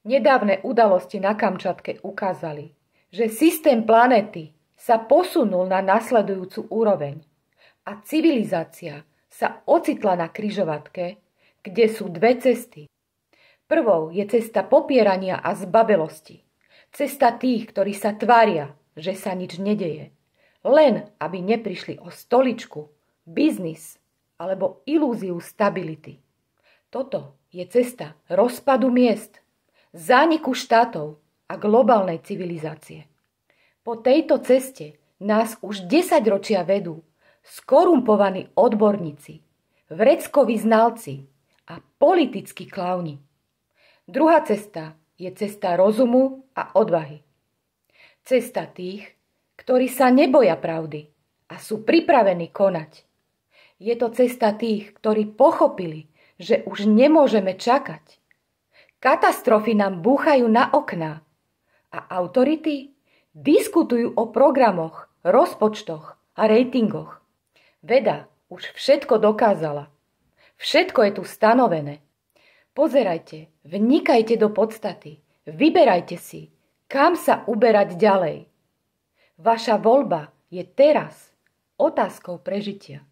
Nedávne udalosti na Kamčatke ukázali, že systém planéty sa posunul na nasledujúcu úroveň a civilizácia sa ocitla na križovatke, kde sú dve cesty. Prvou je cesta popierania a zbabelosti. Cesta tých, ktorí sa tvária, že sa nič nedeje. Len aby neprišli o stoličku, biznis alebo ilúziu stability. Toto je cesta rozpadu miest, zániku štátov a globálnej civilizácie. Po tejto ceste nás už 10 ročia vedú skorumpovaní odborníci, vreckoví znalci a politickí klauni. Druhá cesta je cesta rozumu a odvahy. Cesta tých, ktorí sa neboja pravdy a sú pripravení konať. Je to cesta tých, ktorí pochopili, že už nemôžeme čakať. Katastrofy nám búchajú na okná a autority diskutujú o programoch, rozpočtoch a ratingoch. Veda už všetko dokázala. Všetko je tu stanovené. Pozerajte, vnikajte do podstaty, vyberajte si, kam sa uberať ďalej. Vaša voľba je teraz otázkou prežitia.